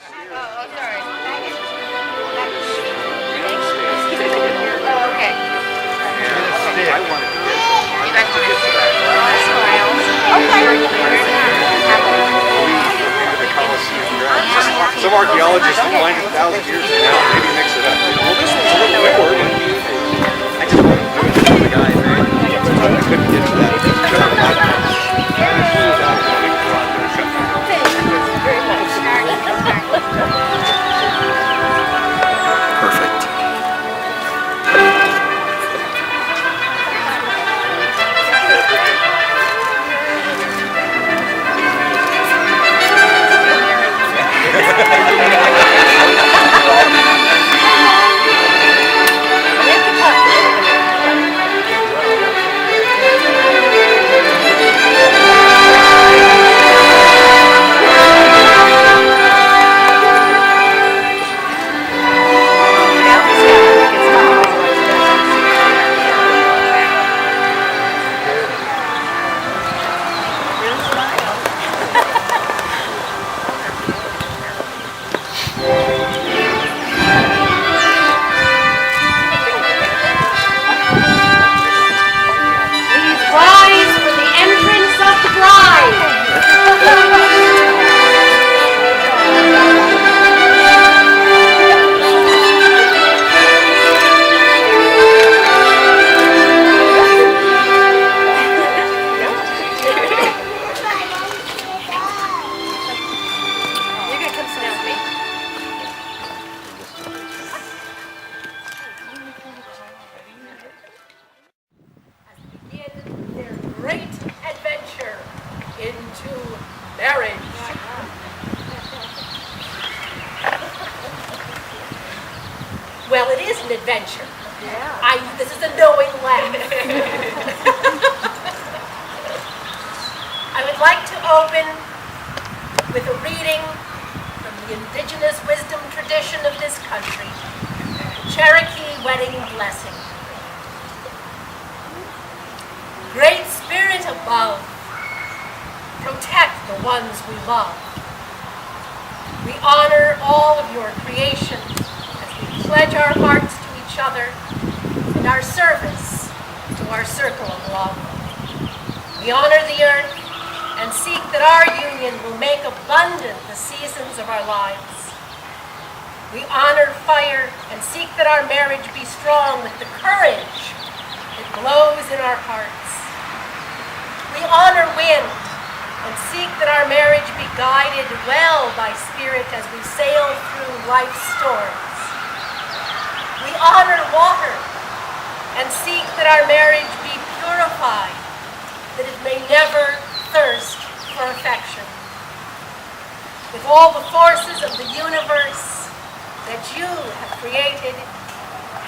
Oh, sorry. Oh, okay. I wanted to get You guys want to smile? the Colosseum grounds. Some archaeologists will find it 1,000 years from now, maybe mix it up. Well, this one's a little lower, but I just wanted to do it for the guys, eh? I couldn't get to that. Perfect. Rise for the entrance of the bride. You're going to come sit down with me. Begin their great adventure into marriage. Well, it is an adventure. This is a knowing laugh. I would like to open with a reading from the indigenous wisdom tradition of this country, the Cherokee Wedding Blessing. Great Spirit above, protect the ones we love. We honor all of your creations as we pledge our hearts to each other and our service to our circle of love. We honor the earth and seek that our union will make abundant the seasons of our lives. We honor fire and seek that our marriage be strong with the courage that glows in our hearts. We honor wind and seek that our marriage be guided well by spirit as we sail through life's storms. We honor water and seek that our marriage be purified, that it may never thirst for affection. With all the forces of the universe that you have created,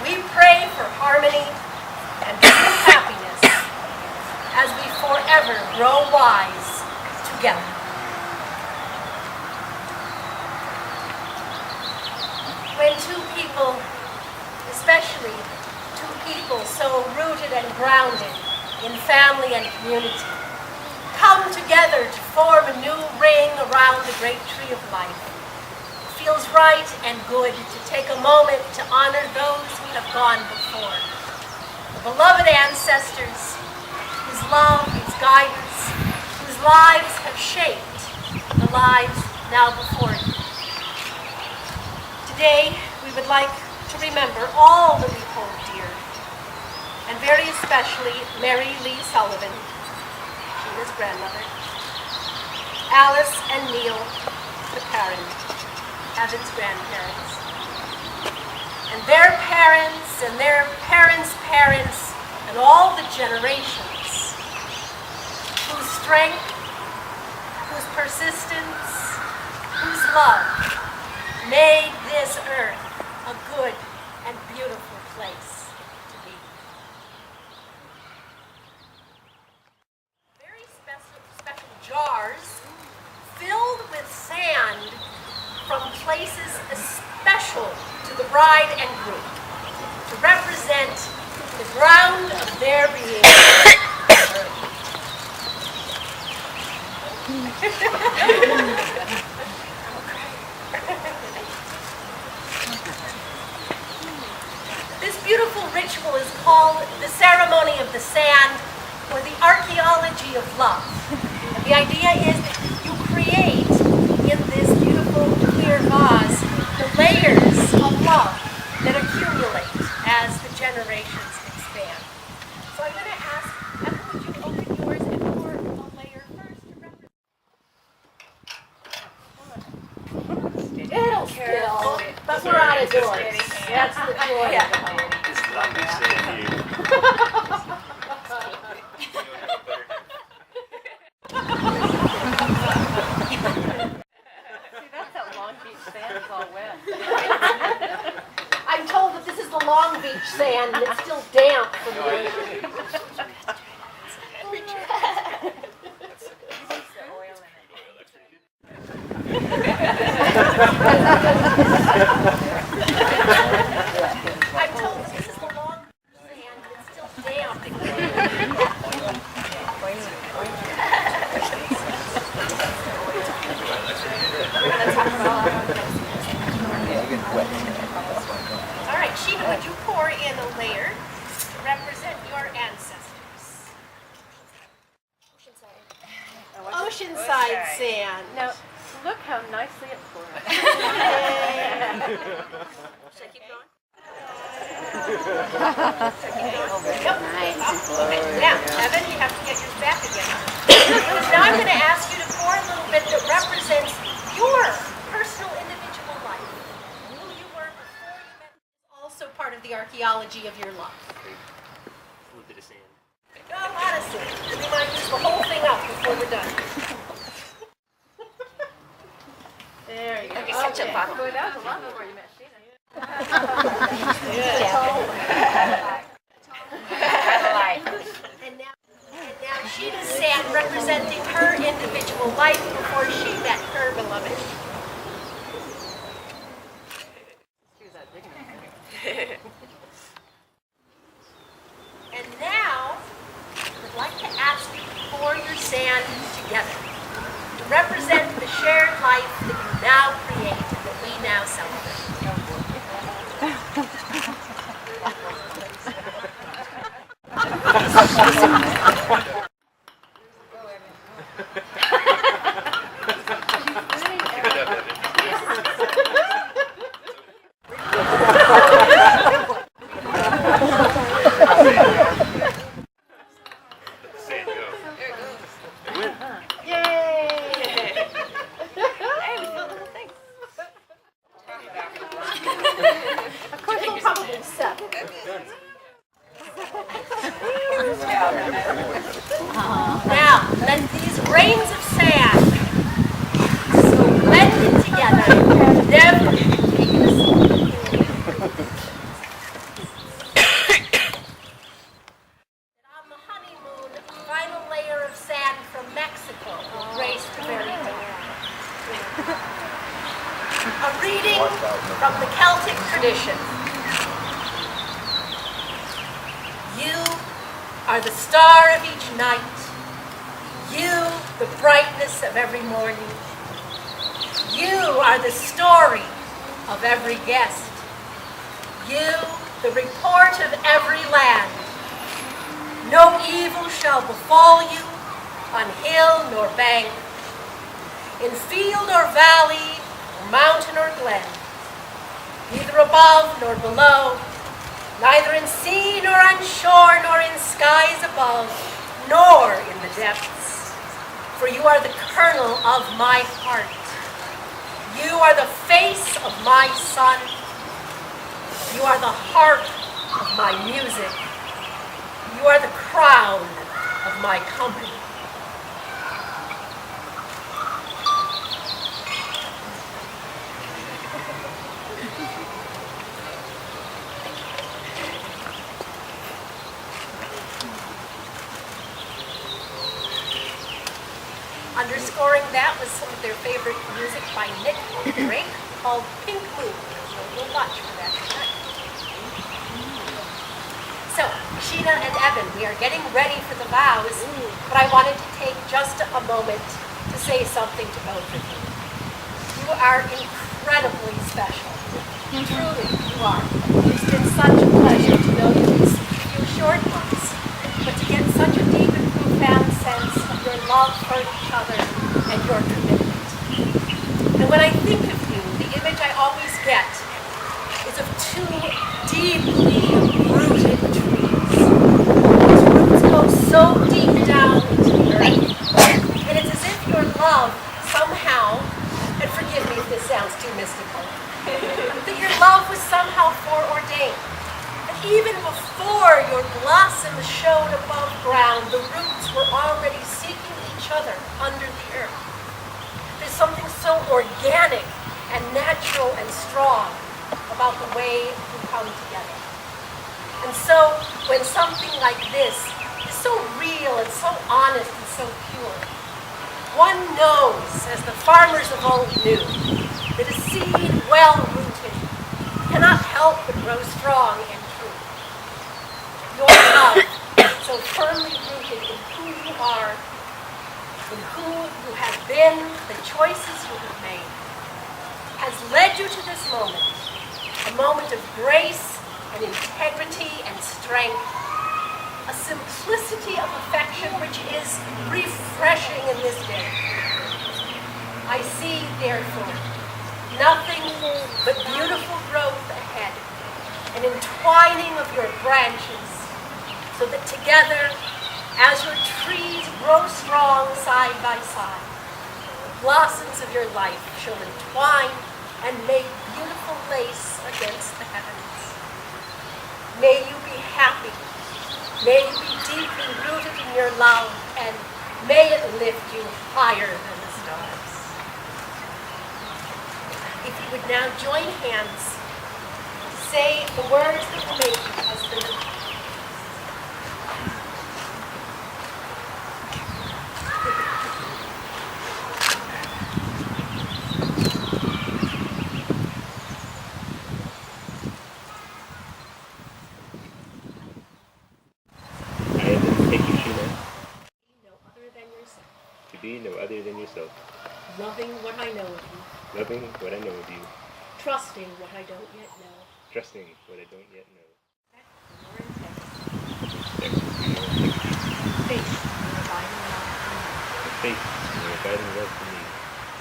we pray for harmony and true happiness as we forever grow wise together. When two people, especially two people so rooted and grounded in family and community, come together to form a new ring around the great tree of life, it feels right and good to take a moment to honor those who have gone before, the beloved ancestors whose love, whose guidance, whose lives have shaped the lives now before you. Today, we would like to remember all that we hold dear, and very especially Mary Lee Sullivan, Gina's grandmother, Alice and Neil, the parent, Evan's grandparents, and their parents and their parents' parents, and all the generations whose strength, whose persistence, whose love made this earth a good and beautiful place to be. Very special jars filled with sand from places especial to the bride and groom to represent the ground of their being. ritual is called the ceremony of the sand, or the archaeology of love. And the idea is that you create in this beautiful clear vase the layers of love that accumulate as the generations expand. So I'm going to ask, Emma, would you open yours and pour a layer first to represent? It'll spill, but we're out of doors. That's the joy of it. It's lovely seeing you. I'm told that this is the Long Beach sand and it's still damp from the ocean. I'm told that this is the Long Beach sand and it's still damp. All right, Sheena, would you pour in a layer to represent your ancestors? Oceanside sand. Now, look how nicely it poured. Should I keep going? Yep. Okay. Now, Evan, you have to get yours back again. Now I'm going to ask you to pour a little bit that represents your personal individual life. Who you were before you met is also part of the archaeology of your life. A little bit of sand. A lot of sand. We might use the whole thing up before we're done. There you go. Okay, such a bottle. Boy, that was a lot before you met Sheena. And now Sheena's sand representing her individual life before she met her beloved. And now, I'd like to ask you to pour your sand together to represent the shared life that you now create and that we now celebrate. Sand go. Of course, we'll probably suck. Now, let these grains of sand so blended together, never taken a seat. On the honeymoon, a final layer of sand from Mexico will grace the very dawn. A reading from the Celtic tradition. You are the star of each night. You, the brightness of every morning. You are the story of every guest. You, the report of every land. No evil shall befall you on hill nor bank, in field or valley, or mountain or glen, neither above nor below, neither in sea nor on shore nor in skies above, nor in the depths. For you are the kernel of my heart. You are the face of my sun. You are the heart of my music. You are the crown of my company. Underscoring that was some of their favorite music by Nick Drake called Pink Moon. So we'll watch for that tonight. So, Sheena and Evan, we are getting ready for the vows, but I wanted to take just a moment to say something to both of you. You are incredibly special. Truly, you are. It's been such a pleasure to know you short ones, but to get such a deep and profound sense of your love for each other and your commitment. And when I think of you, the image I always get is of two deeply rooted trees. Those roots go so deep down into the earth, and it's as if your love somehow, and forgive me if this sounds too mystical, that your love was somehow foreordained. And even before your blossom showed above ground, the roots were already seeking each other under the earth. There's something so organic and natural and strong about the way we come together. And so when something like this is so real and so honest and so pure, one knows, as the farmers of old knew, that a seed well-rooted cannot help but grow strong and true. Your love, so firmly rooted in who you are, in who you have been, the choices you have made, has led you to this moment, a moment of grace and integrity and strength, a simplicity of affection which is refreshing in this day. I see, therefore, nothing but beautiful growth ahead, an entwining of your branches, so that together, as your trees grow strong side by side, the blossoms of your life shall entwine and make beautiful lace against the heavens. May you be happy. May you be deeply rooted in your love, and may it lift you higher than the stars. If you would now join hands to say the words that will make you husband and wife. To be no other than yourself. Loving what I know of you. Loving what I know of you. Trusting what I don't yet know. Trusting what I don't yet know. Respect for your integrity. Faith in your abiding love for me. Faith in your abiding love for me.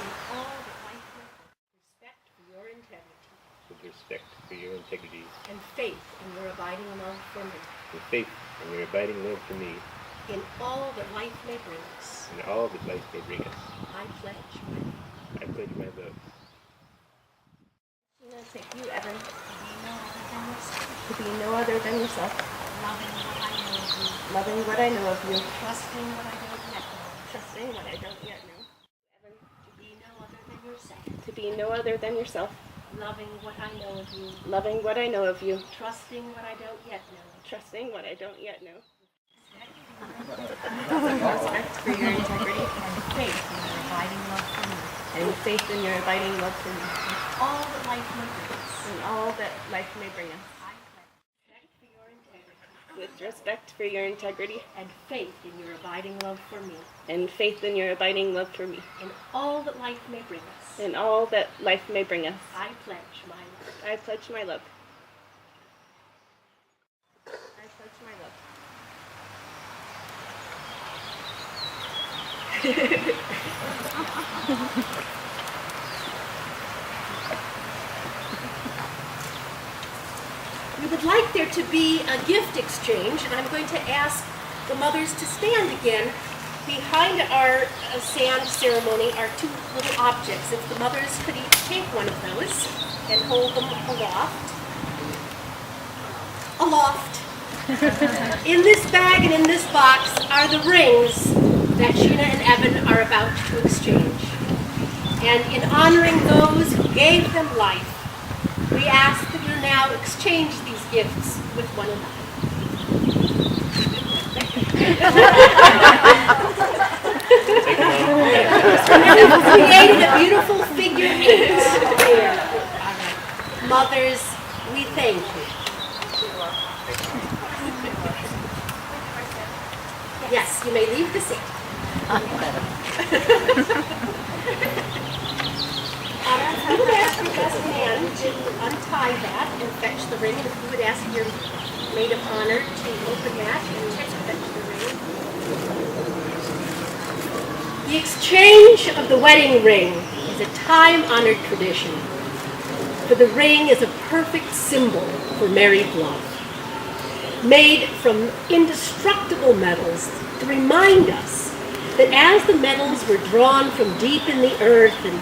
In all that life may hold. Respect for your integrity. With respect for your integrity. And faith in your abiding love for me. With faith in your abiding love for me. In all that life may bring us. In all that life may bring us. I pledge my love. I pledge my love. I'm going to take you, Evan. To be no other than yourself. Loving what I know of you. Loving what I know of you. Trusting what I don't yet know. Trusting what I don't yet know. Evan. To be no other than yourself. To be no other than yourself. Loving what I know of you. Loving what I know of you. Trusting what I don't yet know. Trusting what I don't yet know. Respect for your integrity. And faith in your abiding love for me. And faith in your abiding love for me. All that life may bring us. And all that life may bring us. I pledge respect for your integrity. With respect for your integrity. And faith in your abiding love for me. And faith in your abiding love for me. In all that life may bring us. And all that life may bring us. I pledge my love. I pledge my love. I pledge my love. We would like there to be a gift exchange, and I'm going to ask the mothers to stand again. Behind our sand ceremony are two little objects. If the mothers could each take one of those and hold them aloft. In this bag and in this box are the rings that Sheena and Evan are about to exchange. And in honoring those who gave them life, we ask that you now exchange these gifts with one another. We've created a beautiful figure 8. Mothers, we thank you. Yes, you may leave the seat. You would ask your best man to untie that and fetch the ring, and if you would ask your maid of honor to open that and take it to the ring. The exchange of the wedding ring is a time-honored tradition, for the ring is a perfect symbol for married love, made from indestructible metals to remind us that as the metals were drawn from deep in the earth and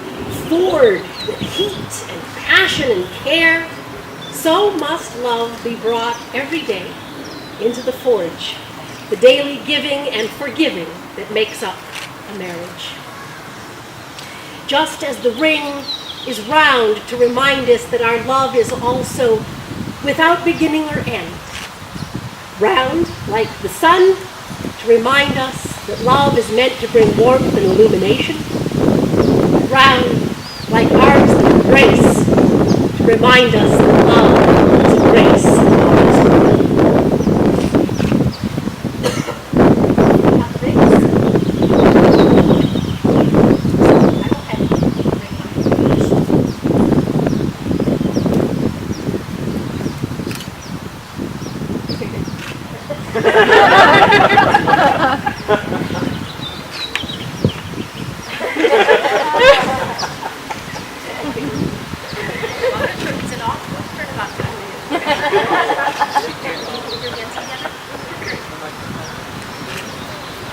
forged with heat and passion and care, so must love be brought every day into the forge, the daily giving and forgiving that makes up a marriage. Just as the ring is round to remind us that our love is also without beginning or end, round like the sun to remind us that love is meant to bring warmth and illumination, round like arms that embrace to remind us that love is a grace.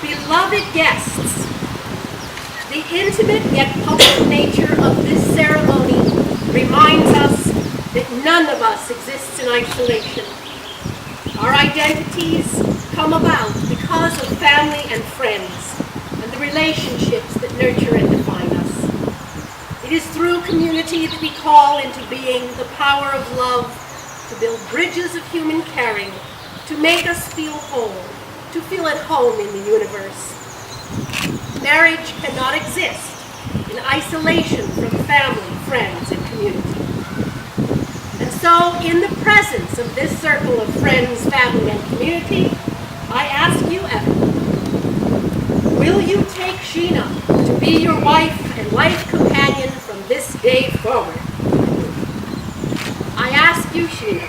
Beloved guests, the intimate yet public nature of this ceremony reminds us that none of us exists in isolation. Our identities come about because of family and friends and the relationships that nurture and define us. It is through community that we call into being the power of love to build bridges of human caring, to make us feel whole, to feel at home in the universe. Marriage cannot exist in isolation from family, friends, and community. And so, in the presence of this circle of friends, family, and community, I ask you, Evan, will you take Sheena to be your wife and life companion from this day forward? I ask you, Sheena,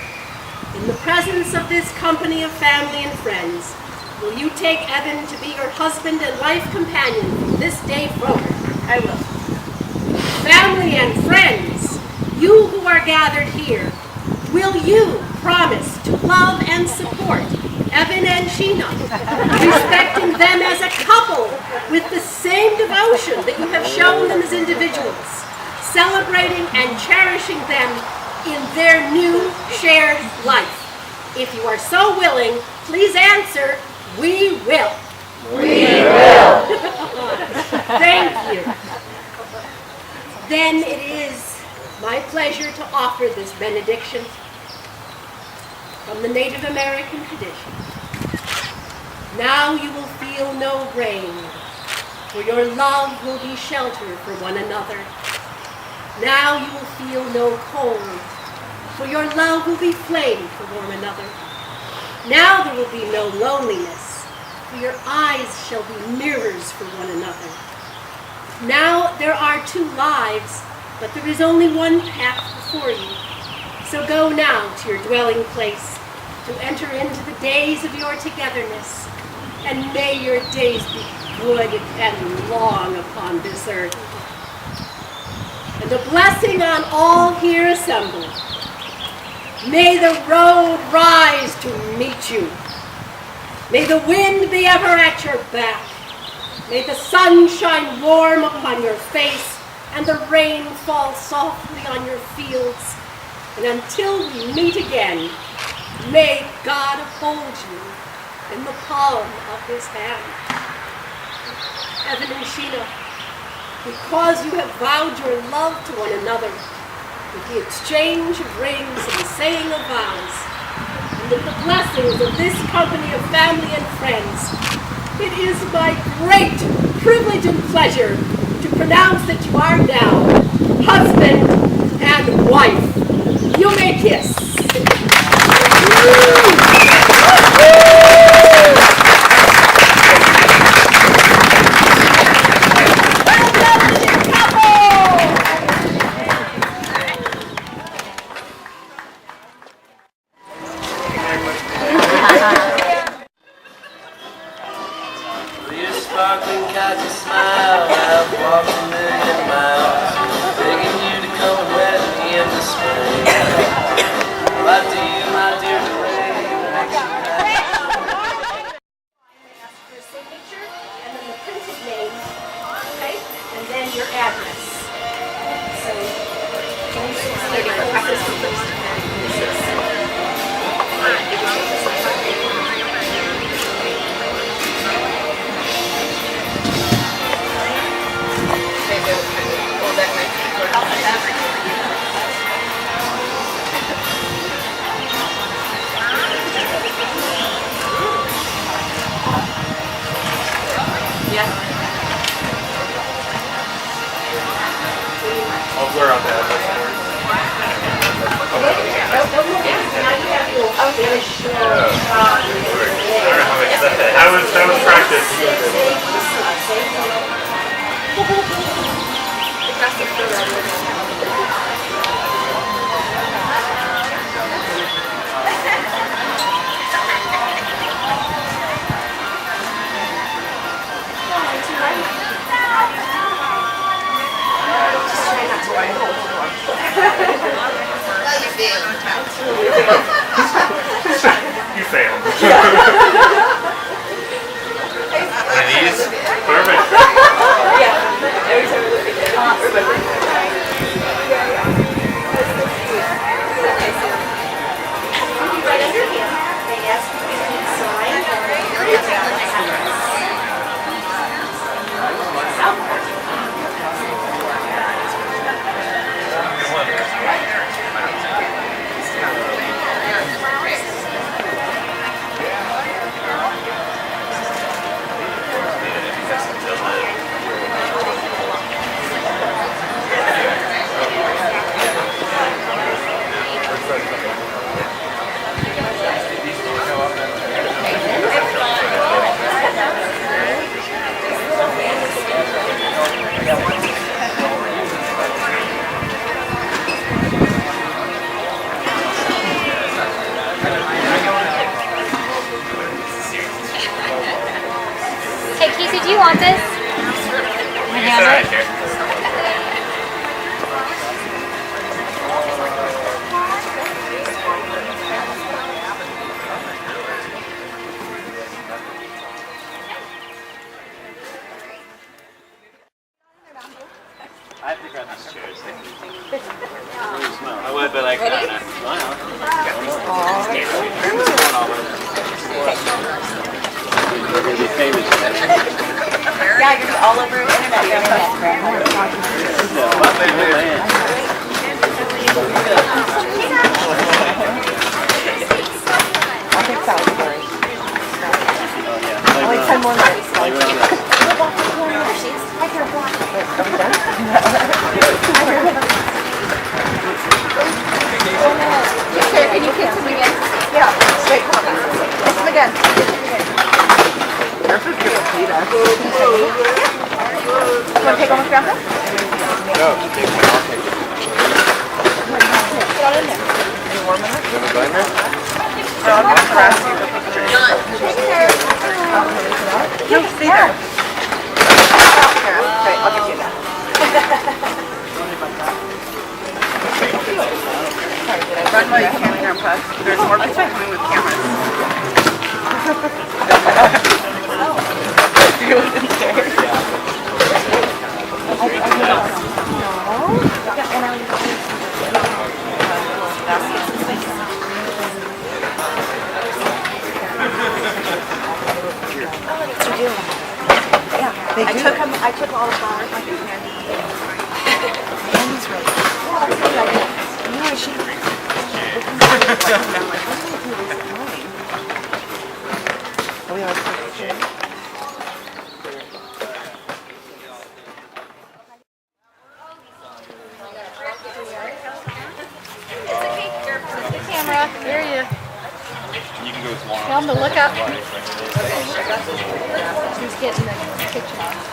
in the presence of this company of family and friends, will you take Evan to be your husband and life companion from this day forward? I will. Family and friends, you who are gathered here, will you promise to love and support Evan and Sheena, respecting them as a couple with the same devotion that you have shown them as individuals, celebrating and cherishing them in their new shared life? If you are so willing, please answer, we will. We will. Thank you. Then it is my pleasure to offer this benediction from the Native American tradition. Now you will feel no rain, for your love will be shelter for one another. Now you will feel no cold, for your love will be flame for one another. Now there will be no loneliness, for your eyes shall be mirrors for one another. Now there are two lives, but there is only one path before you. So go now to your dwelling place, to enter into the days of your togetherness, and may your days be good and long upon this earth. And a blessing on all here assembled. May the road rise to meet you. May the wind be ever at your back. May the sun shine warm upon your face and the rain fall softly on your fields. And until we meet again, may God hold you in the palm of his hand. Evan and Sheena, because you have vowed your love to one another with the exchange of rings and the saying of vows, and with the blessings of this company of family and friends, it is my great privilege and pleasure to pronounce that you are now husband and wife. You may kiss. sparkling kites and smile. I've walked a million miles, begging you to come and wet me in the spring. What do you, my dear Lorraine, makes you happy? Ask for a signature and then the printed name, okay? And then your address. So, 2630 for practice first. I'll blur out that. Now you have your official That was practice. You failed. One of these? Perfect. right under him. They ask you if you sign your address. Hey, Casey, do you want this? Can I have it? I have to grab these chairs. I would, but like, Yeah, you're all over I think so. Only 10 more minutes. Sure, can you kiss him again? Yeah, wait, come on. Kiss him again. That's a good idea. You want to take on with Grandpa? No, take one, I'll take it. Put it in there. Any warm in it? You want a blender? No, I'm going to press you. No, stay there. Okay, I'll give you that. Run while you can, Grandpa. There's more people coming with cameras. You wasn't there. I took all the flowers like a candy. Candy's right. You know, she I'm like, what did I do this morning? We always take a picture. Camera, there you. You can go tomorrow. Tell him to look up. He's getting the picture.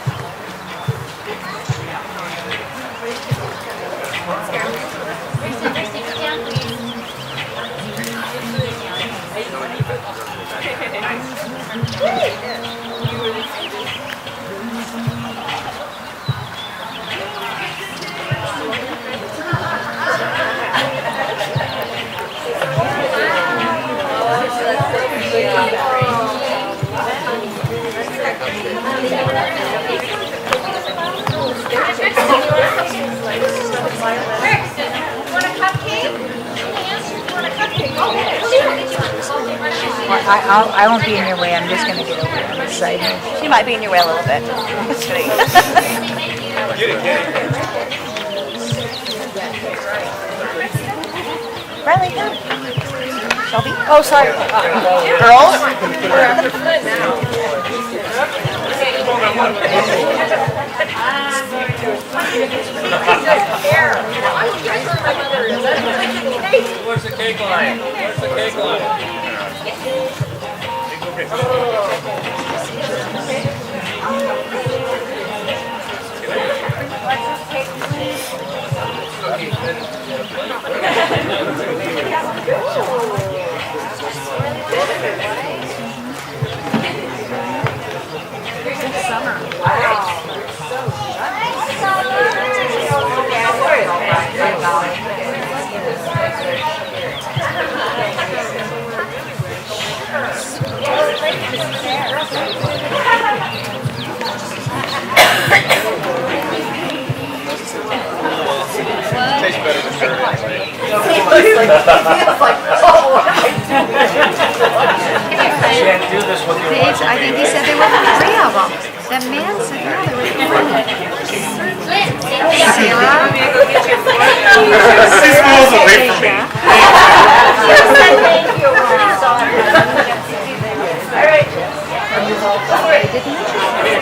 I won't be in your way. I'm just going to get over on this side. She might be in your way a little bit. Just kidding. Riley, come. Shelby? Oh, sorry. Girls? Where's the cake line? Where's the cake line? Tastes better than dirt. Can't do this with your I think he said there were 3 of them. That man said, yeah, there were 3. Sarah? She smells away from me.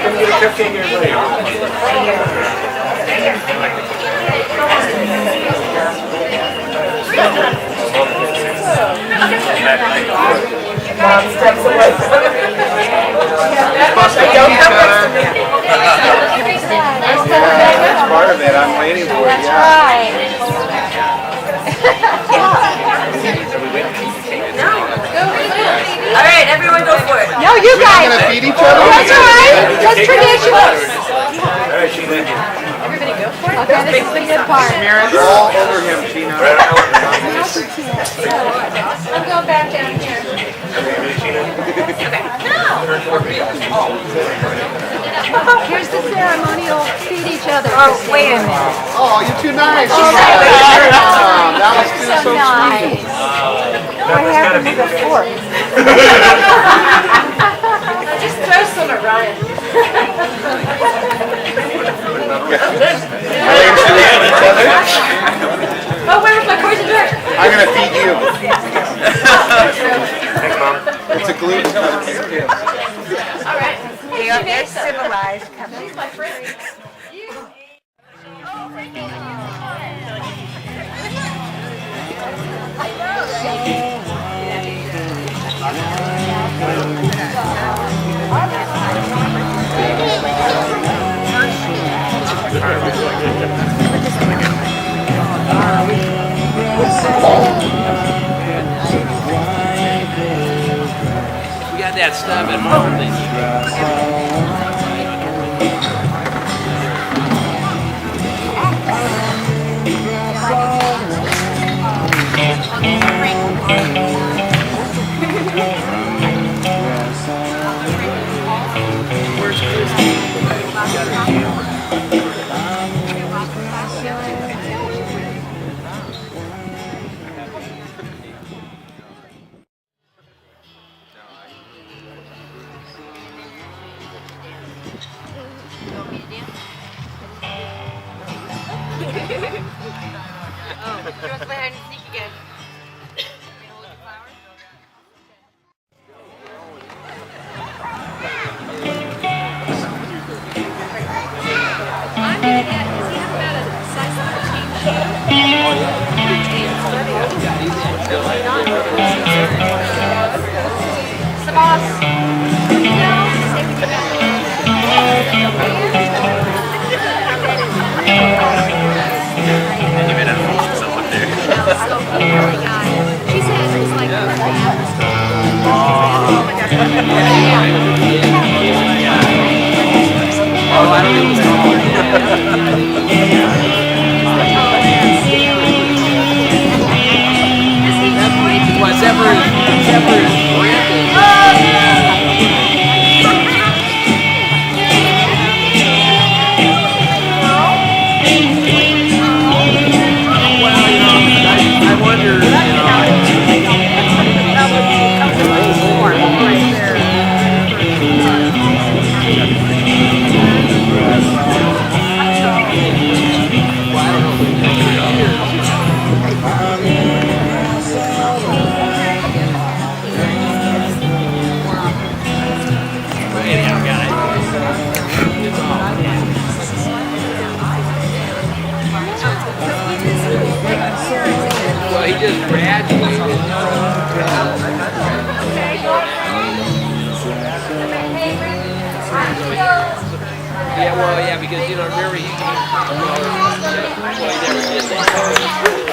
Come get a cupcake here, buddy. Mom steps away. That's part of it. I'm waiting for it. Yeah. All right, everyone go for it. No, you We're not guys. gonna feed each other. That's all right. That's traditional. Alright, Sheena. Okay, this is the good part. All over him, Sheena. I'm going back down here. Here's the ceremonial feed each other. Oh, wait a minute. Oh, you're too nice. Oh, That was too so sweet. nice. What happened to the fork? Just throw some at Ryan. Oh, where was my poison dart? I'm gonna feed you. Thanks, Mom. It's a gluten. All right. They're civilized. Come on. My friend. We got that stuff at Marvin. Whatever is just graduated. Yeah, well, yeah, because, you know, remember he never did that.